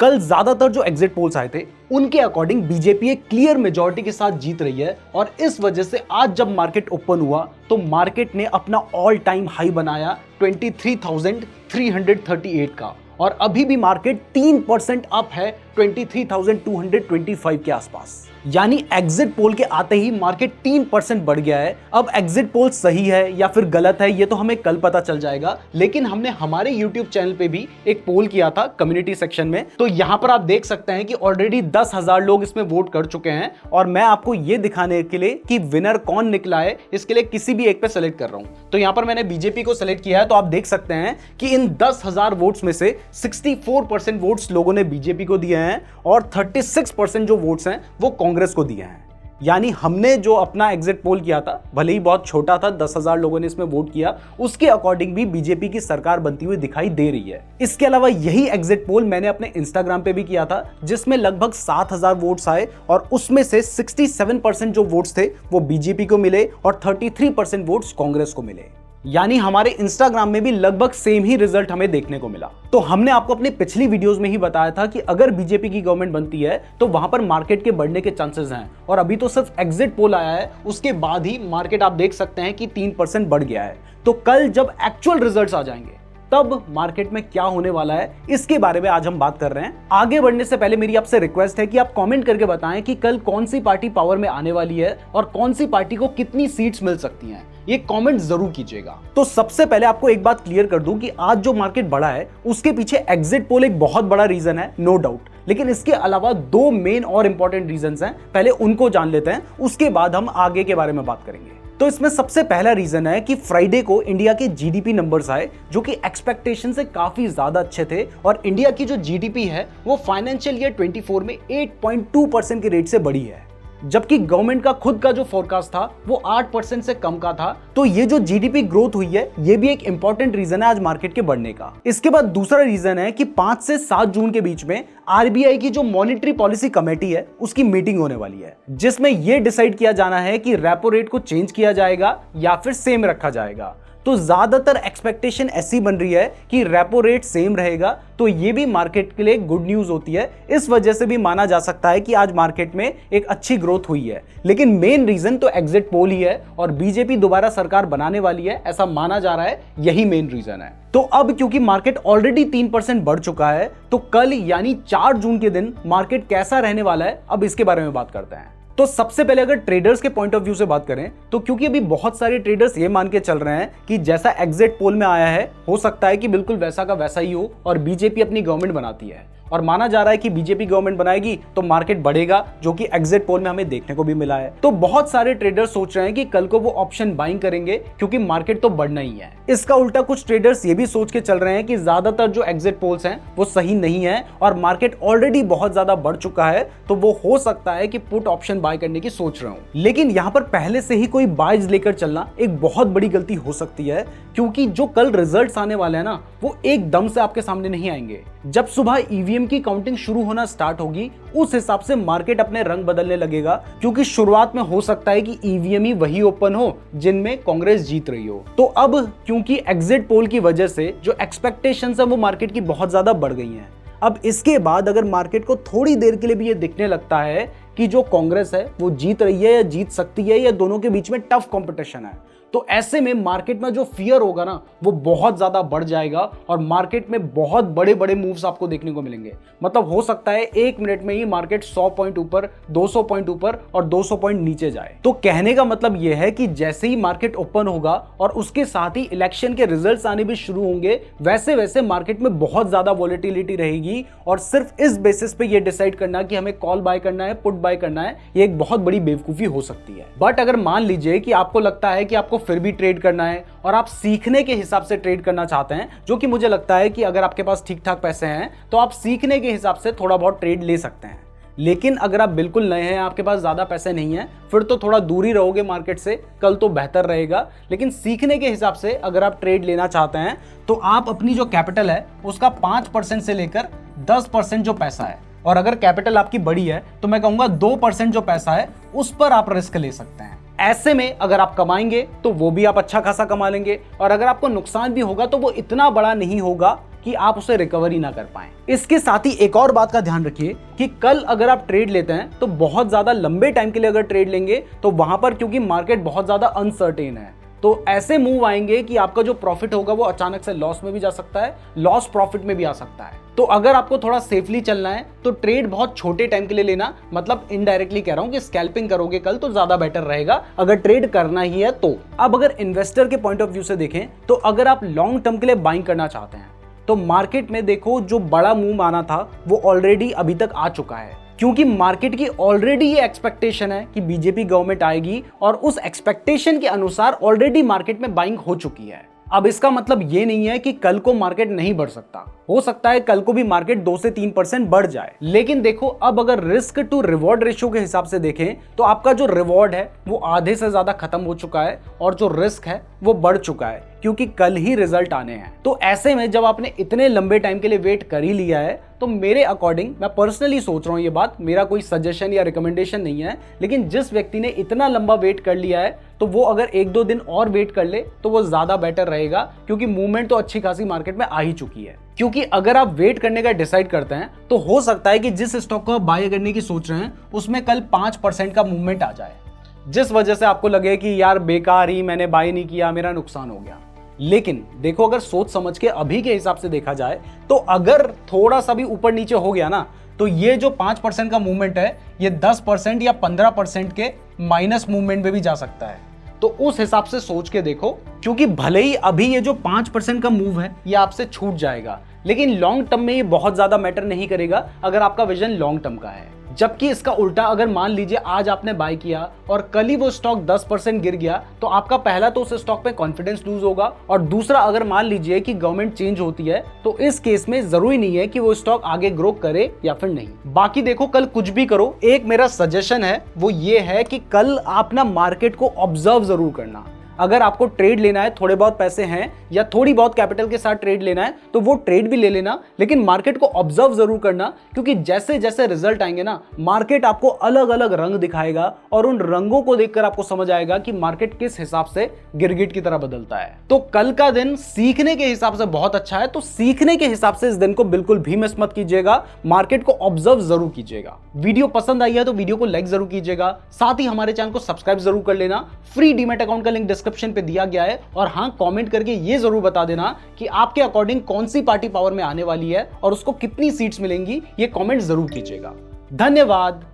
कल ज्यादातर जो एग्जिट पोल्स आए थे उनके अकॉर्डिंग बीजेपी एक क्लियर मेजॉरिटी के साथ जीत रही है और इस वजह से आज जब मार्केट ओपन हुआ तो मार्केट ने अपना ऑल टाइम हाई बनाया 23,338 का और अभी भी मार्केट 3% अप है 23,225 के आसपास। यानी एग्जिट पोल के आते ही मार्केट 3% बढ़ गया है। अब एग्जिट पोल सही है या फिर गलत है ये तो हमें कल पता चल जाएगा, लेकिन हमने हमारे YouTube चैनल पे भी एक पोल किया था कम्युनिटी सेक्शन में, तो यहां पर आप देख सकते हैं कि ऑलरेडी 10,000 लोग इसमें वोट कर चुके हैं और मैं आपको ये दिखाने के लिए कि विनर कौन निकला है इसके लिए किसी भी एक पे सेलेक्ट कर रहा हूं। तो यहां पर मैंने बीजेपी को सेलेक्ट किया है, तो आप देख सकते हैं कि इन 10,000 वोट्स में से 64% वोट्स लोगों ने बीजेपी को दिए हैं और 36% जो वोट्स हैं वो कांग्रेस को दिए हैं। यानी हमने जो अपना एग्जिट पोल किया था, भले ही बहुत छोटा था, 10,000 लोगों ने इसमें वोट किया, उसके अकॉर्डिंग भी बीजेपी की सरकार बनती हुई दिखाई दे रही है। इसके अलावा यही एग्जिट पोल मैंने अपने इंस्टाग्राम पे भी किया था जिसमें लगभग 7,000 वोट्स आए और उसमें से 67% जो वोट्स थे वो बीजेपी को मिले और 33% वोट्स कांग्रेस को मिले। यानी हमारे इंस्टाग्राम में भी लगभग सेम ही रिजल्ट हमें देखने को मिला। तो हमने आपको अपनी पिछली वीडियोस में ही बताया था कि अगर बीजेपी की गवर्नमेंट बनती है तो वहां पर मार्केट के बढ़ने के चांसेस हैं और अभी तो सिर्फ एग्जिट पोल आया है, उसके बाद ही मार्केट आप देख सकते हैं कि 3% बढ़ गया है। तो कल जब एक्चुअल रिजल्ट्स आ जाएंगे तब मार्केट में क्या होने वाला है इसके बारे में आज हम बात कर रहे हैं। आगे बढ़ने से पहले मेरी आपसे रिक्वेस्ट है कि आप कमेंट करके बताएं कि कल कौन सी पार्टी पावर में आने वाली है और कौन सी पार्टी को कितनी सीट्स मिल सकती हैं, ये कमेंट जरूर कीजिएगा। तो सबसे पहले आपको एक बात क्लियर कर दूं कि आज जो मार्केट बढ़ा है उसके पीछे एग्जिट पोल एक बहुत बड़ा रीजन है, नो डाउट, लेकिन इसके अलावा दो मेन और इंपॉर्टेंट रीजंस हैं, पहले उनको जान लेते हैं, उसके बाद हम आगे के बारे में बात करेंगे। तो इसमें सबसे पहला रीजन है कि फ्राइडे को इंडिया के जीडीपी नंबर्स आए जो कि एक्सपेक्टेशन से काफी ज्यादा अच्छे थे और इंडिया की जो जीडीपी है वो फाइनेंशियल ईयर 24 में 8.2% के रेट से बढ़ी है, जबकि गवर्नमेंट का खुद का जो फोरकास्ट था वो 8% से कम का था। तो ये जो जीडीपी ग्रोथ हुई है ये भी एक इंपॉर्टेंट रीजन है आज मार्केट के बढ़ने का। इसके बाद दूसरा रीजन है कि 5 से 7 जून के बीच में आरबीआई की जो मॉनेटरी पॉलिसी कमेटी है उसकी मीटिंग होने वाली है, जिसमें यह डिसाइड किया जाना है कि रेपो रेट को चेंज किया जाएगा या फिर सेम रखा जाएगा। तो ज्यादातर एक्सपेक्टेशन ऐसी बन रही है कि रेपो रेट सेम रहेगा, तो ये भी मार्केट के लिए गुड न्यूज होती है। इस वजह से भी माना जा सकता है कि आज मार्केट में एक अच्छी ग्रोथ हुई है, लेकिन मेन रीजन तो एग्जिट पोल ही है और बीजेपी दोबारा सरकार बनाने वाली है ऐसा माना जा रहा है, यही मेन रीजन है। तो अब क्योंकि मार्केट ऑलरेडी 3% बढ़ चुका है तो कल यानी 4 जून के दिन मार्केट कैसा रहने वाला है, अब इसके बारे में बात करते हैं। तो सबसे पहले अगर ट्रेडर्स के पॉइंट ऑफ व्यू से बात करें तो क्योंकि अभी बहुत सारे ट्रेडर्स ये मान के चल रहे हैं कि जैसा एग्जिट पोल में आया है हो सकता है कि बिल्कुल वैसा का वैसा ही हो और बीजेपी अपनी गवर्नमेंट बनाती है और माना जा रहा है कि बीजेपी गवर्नमेंट बनाएगी तो मार्केट बढ़ेगा, जो कि एग्जिट पोल में हमें देखने को भी मिला है। तो बहुत सारे ट्रेडर्स सोच रहे हैं कि कल को वो ऑप्शन बाइंग करेंगे क्योंकि मार्केट तो बढ़ना ही है। इसका उल्टा कुछ ट्रेडर्स ये भी सोच के चल रहे हैं कि ज्यादातर जो एग्जिट पोल्स हैं वो सही नहीं है और मार्केट ऑलरेडी बहुत ज्यादा बढ़ चुका है, तो वो हो सकता है कि पुट ऑप्शन बाय करने की सोच रहे हो। लेकिन यहाँ पर पहले से ही कोई बाइज लेकर चलना एक बहुत बड़ी गलती हो सकती है, क्योंकि जो कल रिजल्ट्स आने वाले हैं ना वो एकदम से आपके सामने नहीं आएंगे। जब सुबह ईवीएम की काउंटिंग शुरू होना स्टार्ट होगी उस हिसाब से मार्केट अपने रंग बदलने लगेगा, क्योंकि शुरुआत में हो सकता है कि ईवीएम ही वही ओपन हो जिनमें कांग्रेस जीत रही हो। तो अब क्योंकि एग्जिट पोल की वजह से जो एक्सपेक्टेशंस है वो मार्केट की बहुत ज्यादा बढ़ गई हैं, अब इसके बाद अगर मार्केट को थोड़ी देर के लिए भी ये दिखने लगता है कि जो कांग्रेस है वो जीत रही है या जीत सकती है या दोनों के बीच में टफ कंपटीशन है, तो ऐसे में मार्केट में जो फियर होगा ना वो बहुत ज्यादा बढ़ जाएगा और मार्केट में बहुत बड़े बड़े मूव्स आपको देखने को मिलेंगे। मतलब हो सकता है 1 मिनट में ही मार्केट 100 पॉइंट ऊपर, 200 पॉइंट ऊपर और 200 पॉइंट नीचे जाए। तो कहने का मतलब यह है कि जैसे ही मार्केट ओपन होगा और उसके साथ ही इलेक्शन के रिजल्ट्स आने भी शुरू होंगे, वैसे वैसे मार्केट में बहुत ज्यादा वॉलेटिलिटी रहेगी और सिर्फ इस बेसिस पे ये डिसाइड करना कि हमें कॉल बाय करना है, पुट बाय करना है, ये एक बहुत बड़ी बेवकूफी हो सकती है। बट अगर मान लीजिए कि आपको लगता है कि आपको फिर भी ट्रेड करना है और आप सीखने के हिसाब से ट्रेड करना चाहते हैं, जो कि मुझे लगता है कि अगर आपके पास ठीक ठाक पैसे हैं तो आप सीखने के हिसाब से थोड़ा बहुत ट्रेड ले सकते हैं। लेकिन अगर आप बिल्कुल नए हैं, आपके पास ज्यादा पैसे नहीं है, फिर तो थोड़ा दूर ही रहोगे मार्केट से, कल तो बेहतर रहेगा। लेकिन सीखने के हिसाब से अगर आप ट्रेड लेना चाहते हैं तो आप अपनी जो कैपिटल है उसका 5% से लेकर 10% जो पैसा है, और अगर कैपिटल आपकी बड़ी है तो मैं कहूंगा 2% जो पैसा है उस पर आप रिस्क ले सकते हैं। ऐसे में अगर आप कमाएंगे तो वो भी आप अच्छा खासा कमा लेंगे और अगर आपको नुकसान भी होगा तो वो इतना बड़ा नहीं होगा कि आप उसे रिकवरी ना कर पाएं। इसके साथ ही एक और बात का ध्यान रखिए कि कल अगर आप ट्रेड लेते हैं तो बहुत ज्यादा लंबे टाइम के लिए अगर ट्रेड लेंगे तो वहां पर क्योंकि मार्केट बहुत ज्यादा अनसर्टेन है तो ऐसे मूव आएंगे कि आपका जो प्रॉफिट होगा वो अचानक से लॉस में भी जा सकता है, लॉस प्रॉफिट में भी आ सकता है। तो अगर आपको थोड़ा सेफली चलना है तो ट्रेड बहुत छोटे टाइम के लिए लेना, मतलब इनडायरेक्टली कह रहा हूं कि स्कैल्पिंग करोगे कल तो ज्यादा बेटर रहेगा अगर ट्रेड करना ही है तो। अब अगर इन्वेस्टर के पॉइंट ऑफ व्यू से देखें तो अगर आप लॉन्ग टर्म के लिए बाइंग करना चाहते हैं तो मार्केट में देखो जो बड़ा मूव आना था वो ऑलरेडी अभी तक आ चुका है, क्योंकि मार्केट की ऑलरेडी ये एक्सपेक्टेशन है कि बीजेपी गवर्नमेंट आएगी और उस एक्सपेक्टेशन के अनुसार ऑलरेडी मार्केट में बाइंग हो चुकी है। अब इसका मतलब ये नहीं है कि कल को मार्केट नहीं बढ़ सकता, हो सकता है कल को भी मार्केट 2 से 3% बढ़ जाए, लेकिन देखो अब अगर रिस्क टू रिवॉर्ड रेशियो के हिसाब से देखें तो आपका जो रिवॉर्ड है वो आधे से ज्यादा खत्म हो चुका है और जो रिस्क है वो बढ़ चुका है क्योंकि कल ही रिजल्ट आने हैं। तो ऐसे में जब आपने इतने लंबे टाइम के लिए वेट कर ही लिया है तो मेरे अकॉर्डिंग, मैं पर्सनली सोच रहा हूं ये बात, मेरा कोई सजेशन या रिकमेंडेशन नहीं है, लेकिन जिस व्यक्ति ने इतना लंबा वेट कर लिया है तो वो अगर 1-2 दिन और वेट कर ले तो वो ज्यादा बेटर रहेगा, क्योंकि मूवमेंट तो अच्छी खासी मार्केट में आ ही चुकी है। क्योंकि अगर आप वेट करने का डिसाइड करते हैं तो हो सकता है कि जिस स्टॉक को आप बाय करने की सोच रहे हैं उसमें कल 5% का मूवमेंट आ जाए, जिस वजह से आपको लगे कि यार बेकार ही मैंने बाय नहीं किया, मेरा नुकसान हो गया। लेकिन देखो अगर सोच समझ के अभी के हिसाब से देखा जाए तो अगर थोड़ा सा भी ऊपर नीचे हो गया ना तो ये जो 5% का मूवमेंट है ये 10% या 15% के माइनस मूवमेंट में भी जा सकता है। तो उस हिसाब से सोच के देखो, क्योंकि भले ही अभी ये जो 5% का मूव है ये आपसे छूट जाएगा, लेकिन लॉन्ग टर्म में ये बहुत ज्यादा मैटर नहीं करेगा अगर आपका विजन लॉन्ग टर्म का है। जबकि इसका उल्टा, अगर मान लीजिए आज आपने बाय किया और कल ही वो स्टॉक 10% गिर गया तो आपका पहला तो उस स्टॉक पे कॉन्फिडेंस लूज होगा, और दूसरा अगर मान लीजिए कि गवर्नमेंट चेंज होती है तो इस केस में जरूरी नहीं है कि वो स्टॉक आगे ग्रो करे या फिर नहीं। बाकी देखो कल कुछ भी करो, एक मेरा सजेशन है वो ये है कि कल आप ना मार्केट को ऑब्जर्व जरूर करना। अगर आपको ट्रेड लेना है, थोड़े बहुत पैसे हैं या थोड़ी बहुत कैपिटल के साथ ट्रेड लेना है तो वो ट्रेड भी ले लेना, लेकिन मार्केट को ऑब्जर्व जरूर करना, क्योंकि जैसे जैसे रिजल्ट आएंगे ना मार्केट आपको अलग अलग रंग दिखाएगा और उन रंगों को देखकर आपको समझ आएगा कि मार्केट किस हिसाब से गिरगिट की तरह बदलता है। तो कल का दिन सीखने के हिसाब से बहुत अच्छा है, तो सीखने के हिसाब से इस दिन को बिल्कुल भी मिस मत कीजिएगा, मार्केट को ऑब्जर्व जरूर कीजिएगा। वीडियो पसंद आई है तो वीडियो को लाइक जरूर कीजिएगा, साथ ही हमारे चैनल को सब्सक्राइब जरूर कर लेना। फ्री डीमैट अकाउंट का लिंक डिस्क्रिप्शन पे दिया गया है, और हाँ कमेंट करके ये जरूर बता देना कि आपके अकॉर्डिंग कौन सी पार्टी पावर में आने वाली है और उसको कितनी सीट्स मिलेंगी, ये कमेंट जरूर कीजिएगा। धन्यवाद।